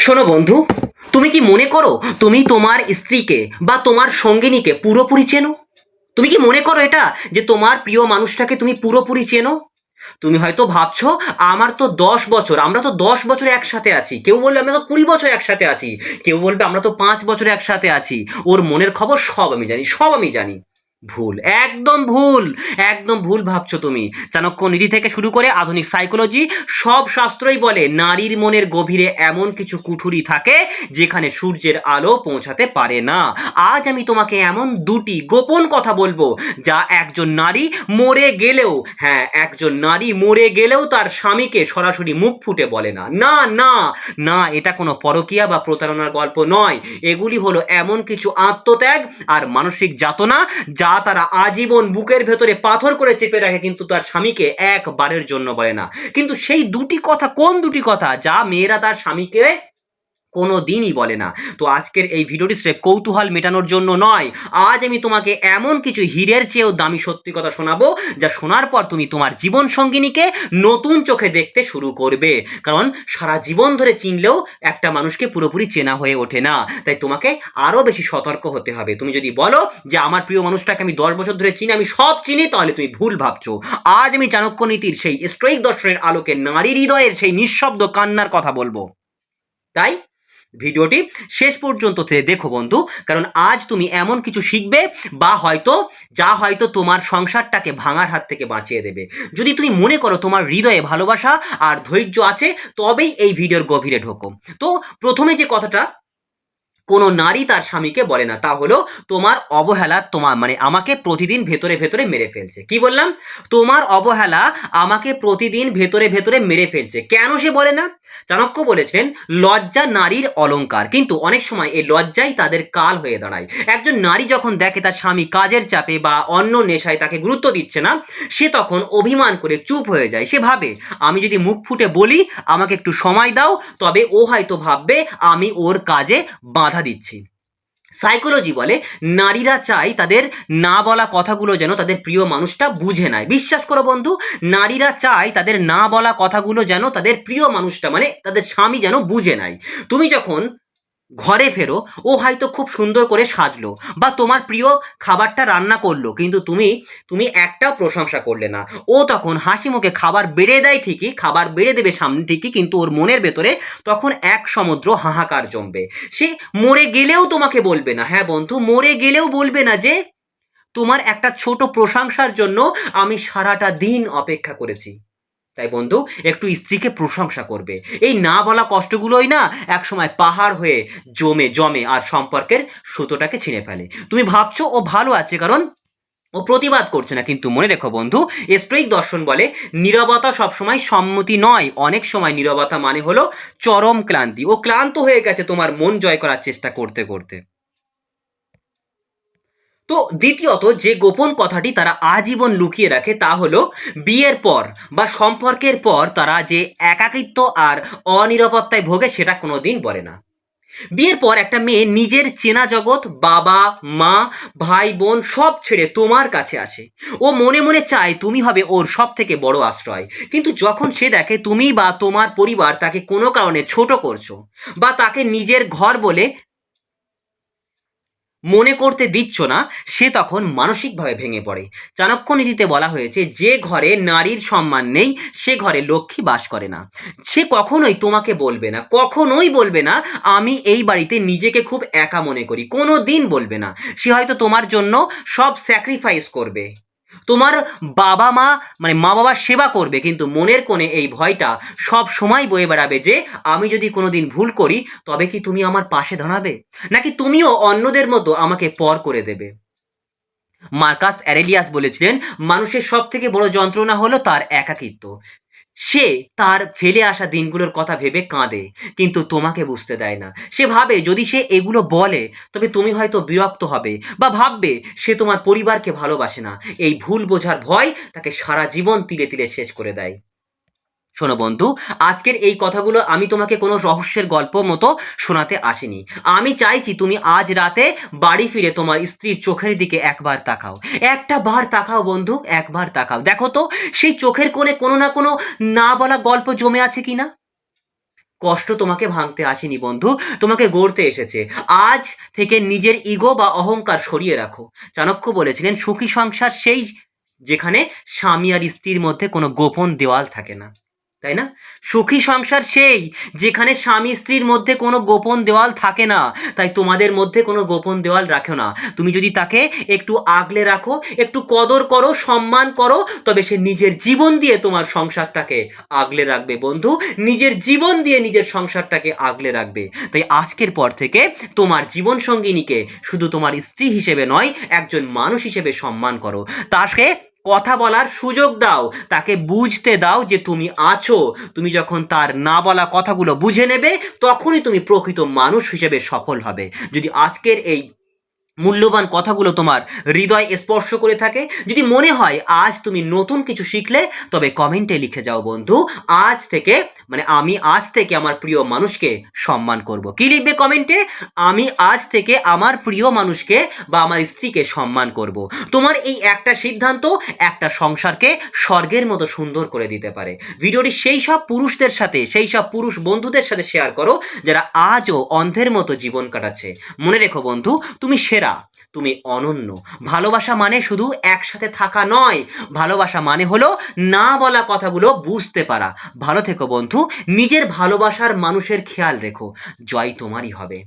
শোনো বন্ধু, তুমি কি মনে করো তুমি তোমার স্ত্রীকে বা তোমার সঙ্গিনীকে পুরোপুরি চেনো? তুমি কি মনে করো এটা যে তোমার প্রিয় মানুষটাকে তুমি পুরোপুরি চেনো? তুমি হয়তো ভাবছো আমার তো 10 বছর, আমরা তো 10 বছর একসাথে আছি, কেউ বলবে আমরা তো 20 বছর একসাথে আছি, কেউ বলবে আমরা তো 5 বছর একসাথে আছি, ওর মনের খবর সব আমি জানি, সব আমি জানি। ভুল, একদম ভুল। একদম ভুল ভাবছো তুমি। চাণক্য নীতি থেকে শুরু করে আধুনিক সাইকোলজি, সব শাস্ত্রই বলে নারীর মনের গভীরে এমন কিছু কুঠুরি থাকে যেখানে সূর্যের আলো পৌঁছাতে পারে না। আজ আমি তোমাকে এমন দুটি গোপন কথা বলবো যা একজন নারী মরে গেলেও, হ্যাঁ, একজন নারী মরে গেলেও তার স্বামীকে সরাসরি মুখ ফুটে বলে না। না, না, না, এটা কোনো পরকীয়া বা প্রতারণার গল্প নয়। এগুলি হলো এমন কিছু আত্মত্যাগ আর মানসিক যাতনা যা তারা আজীবন বুকের ভেতরে পাথর করে চেপে রাখে, কিন্তু তার স্বামীকে একবারের জন্য বলে না। কিন্তু সেই দুটি কথা কোন দুটি কথা যা মেয়েরা তার স্বামীকে কোনো দিনই বলে না? তো আজকের এই ভিডিওটি স্রেফ কৌতূহল মেটানোর জন্য নয়। আজ আমি তোমাকে এমন কিছু হীরের চেয়েও দামি সত্যি কথা শোনাবো যা শোনার পর তুমি তোমার জীবন সঙ্গিনীকে নতুন চোখে দেখতে শুরু করবে। কারণ সারা জীবন ধরে চিনলেও একটা মানুষকে পুরোপুরি চেনা হয়ে ওঠে না। তাই তোমাকে আরও বেশি সতর্ক হতে হবে। তুমি যদি বলো যে আমার প্রিয় মানুষটাকে আমি 10 বছর ধরে চিনি, আমি সব চিনি, তাহলে তুমি ভুল ভাবছো। আজ আমি চাণক্য নীতির সেই স্ট্রৈক দর্শনের আলোকে নারী হৃদয়ের সেই নিঃশব্দ কান্নার কথা বলবো। তাই ভিডিওটি শেষ পর্যন্ত দেখো বন্ধু, কারণ আজ তুমি এমন কিছু শিখবে বা হয়তো তোমার সংসারটাকে ভাঙার হাত থেকে বাঁচিয়ে দেবে। যদি তুমি মনে করো তোমার হৃদয়ে ভালোবাসা আর ধৈর্য আছে, তবেই এই ভিডিওর গভীরে ঢোকো। তো প্রথমে যে কথাটা কোনো নারী তার স্বামীকে বলে না, তা হলো তোমার অবহেলা তোমার মানে আমাকে প্রতিদিন ভেতরে ভেতরে মেরে ফেলছে। কি বললাম? তোমার অবহেলা আমাকে প্রতিদিন ভেতরে ভেতরে মেরে ফেলছে। কেন সে বলে না? চাণক্য বলেছেন লজ্জা নারীর অলংকার, কিন্তু অনেক সময় এই লজ্জাই তাদের কাল হয়ে দাঁড়ায়। একজন নারী যখন দেখে তার স্বামী কাজের চাপে বা অন্য নেশায় তাকে গুরুত্ব দিচ্ছে না, সে তখন অভিমান করে চুপ হয়ে যায়। সে ভাবে আমি যদি মুখ ফুটে বলি আমাকে একটু সময় দাও, তবে ও হয়তো ভাববে আমি ওর কাজে বাধা দিচ্ছি। সাইকোলজি বলে নারীরা চায় তাদের না বলা কথাগুলো যেন তাদের প্রিয় মানুষটা বুঝে নেয়। বিশ্বাস করো বন্ধু, নারীরা চায় তাদের না বলা কথাগুলো যেন তাদের প্রিয় মানুষটা মানে তাদের স্বামী যেন বুঝে নেয়। তুমি যখন ঘরে ফেরো, ও হয়তো খুব সুন্দর করে সাজলো বা তোমার প্রিয় খাবারটা রান্না করলো, কিন্তু তুমি তুমি একটাও প্রশংসা করলে না। ও তখন হাসি মুখে খাবার বেড়ে দেয় ঠিকই, খাবার বেড়ে দেবে সামনে ঠিকই, কিন্তু ওর মনের ভেতরে তখন এক সমুদ্র হাহাকার জমবে। সে মরে গেলেও তোমাকে বলবে না, হ্যাঁ বন্ধু, মরে গেলেও বলবে না যে তোমার একটা ছোট প্রশংসার জন্য আমি সারাটা দিন অপেক্ষা করেছি। তাই বন্ধু, একটু স্ত্রীকে প্রশংসা করবে। এই না বলা কষ্টগুলোই না একসময় পাহাড় হয়ে জমে জমে আর সম্পর্কের সুতোটাকে ছিঁড়ে ফেলে। তুমি ভাবছো ও ভালো আছে কারণ ও প্রতিবাদ করছে না, কিন্তু মনে রেখো বন্ধু, স্টোইক দর্শন বলে নীরবতা সবসময় সম্মতি নয়। অনেক সময় নীরবতা মানে হলো চরম ক্লান্তি। ও ক্লান্ত হয়ে গেছে তোমার মন জয় করার চেষ্টা করতে করতে। তো দ্বিতীয়ত যে গোপন কথাটি তারা আজীবন লুকিয়ে রাখে তা হলো বিয়ের পর বা সম্পর্কের পর তারা যে একাকিত্ব আর অনিরাপত্তায় ভোগে সেটা কোনোদিন বলে না। বিয়ের পর একটা মেয়ে নিজের চেনা জগৎ, বাবা মা ভাই বোন সব ছেড়ে তোমার কাছে আসে। ও মনে মনে চায় তুমি হবে ওর সব থেকে বড় আশ্রয়, কিন্তু যখন সে দেখে তুমি বা তোমার পরিবার তাকে কোনো কারণে ছোট করছো বা তাকে নিজের ঘর বলে মনে করতে দিচ্ছ না, সে তখন মানসিকভাবে ভেঙে পড়ে। চাণক্য নীতিতে বলা হয়েছে যে ঘরে নারীর সম্মান নেই সে ঘরে লক্ষ্মী বাস করে না। সে কখনোই তোমাকে বলবে না, কখনোই বলবে না আমি এই বাড়িতে নিজেকে খুব একা মনে করি, কোনো দিন বলবে না। সে হয়তো তোমার জন্য সব স্যাক্রিফাইস করবে, তোমার বাবা মা মানে মা বাবার সেবা করবে, কিন্তু মনের কোণে এই ভয়টা সব সময় বয়ে বেড়াবে যে আমি যদি কোনোদিন ভুল করি তবে কি তুমি আমার পাশে দাঁড়াবে, নাকি তুমিও অন্যদের মতো আমাকে পর করে দেবে। মার্কাস অ্যারেলিয়াস বলেছিলেন মানুষের সব থেকে বড় যন্ত্রণা হলো তার একাকিত্ব। সে তার ফেলে আসা দিনগুলোর কথা ভেবে কাঁদে, কিন্তু তোমাকে বুঝতে দেয় না। সে ভাবে যদি সে এগুলো বলে তবে তুমি হয়তো বিরক্ত হবে বা ভাববে সে তোমার পরিবারকে ভালোবাসে না। এই ভুল বোঝার ভয় তাকে সারা জীবন তিলে তিলে শেষ করে দেয়। শোনো বন্ধু, আজকের এই কথাগুলো আমি তোমাকে কোনো রহস্যের গল্প মতো শোনাতে আসিনি। আমি চাইছি তুমি আজ রাতে বাড়ি ফিরে তোমার স্ত্রীর চোখের দিকে একবার তাকাও। একটা বার তাকাও বন্ধু, একবার তাকাও, দেখো তো সেই চোখের কোণে কোনো না কোনো না বলা গল্প জমে আছে কিনা। কষ্ট তোমাকে ভাঙতে আসেনি বন্ধু, তোমাকে গড়তে এসেছে। আজ থেকে নিজের ইগো বা অহংকার সরিয়ে রাখো। চাণক্য বলেছিলেন সুখী সংসার সেই যেখানে স্বামী আর স্ত্রীর মধ্যে কোনো গোপন দেওয়াল থাকে না, তাই না? সুখী সংসার সেই যেখানে স্বামী স্ত্রীর মধ্যে কোনো গোপন দেওয়াল থাকে না। তাই তোমাদের মধ্যে কোনো গোপন দেওয়াল রাখো না। তুমি যদি তাকে একটু আগলে রাখো, একটু কদর করো, সম্মান করো, তবে সে নিজের জীবন দিয়ে তোমার সংসারটাকে আগলে রাখবে বন্ধু। নিজের জীবন দিয়ে নিজের সংসারটাকে আগলে রাখবে। তাই আজকের পর থেকে তোমার জীবন সঙ্গিনীকে শুধু তোমার স্ত্রী হিসেবে নয়, একজন মানুষ হিসেবে সম্মান করো। তাকে কথা বলার সুযোগ দাও, তাকে বুঝতে দাও যে তুমি আছো। তুমি যখন তার না বলা কথাগুলো বুঝে নেবে, তখনই তুমি প্রকৃত মানুষ হিসেবে সফল হবে। যদি আজকের এই মূল্যবান কথাগুলো তোমার হৃদয় স্পর্শ করে থাকে, যদি মনে হয় আজ তুমি নতুন কিছু শিখলে, তবে কমেন্টে লিখে যাও বন্ধু, আজ থেকে আমি আজ থেকে আমার প্রিয় মানুষকে সম্মান করব। কি লিখবে কমেন্টে? আমি আজ থেকে আমার প্রিয় মানুষকে বা আমার স্ত্রীকে সম্মান করব। তোমার এই একটা সিদ্ধান্ত একটা সংসারকে স্বর্গের মতো সুন্দর করে দিতে পারে। ভিডিওটি সেই সব পুরুষদের সাথে, সেই সব পুরুষ বন্ধুদের সাথে শেয়ার করো যারা আজও অন্ধের মতো জীবন কাটাচ্ছে। মনে রেখো বন্ধু, তুমি সেরা, তুমি অনন্য। ভালোবাসা মানে শুধু একসাথে থাকা নয়, ভালোবাসা মানে হলো না বলা কথাগুলো বুঝতে পারা। ভালো থেকো বন্ধু, নিজের ভালোবাসার মানুষের খেয়াল রেখো। জয় তোমারই হবে।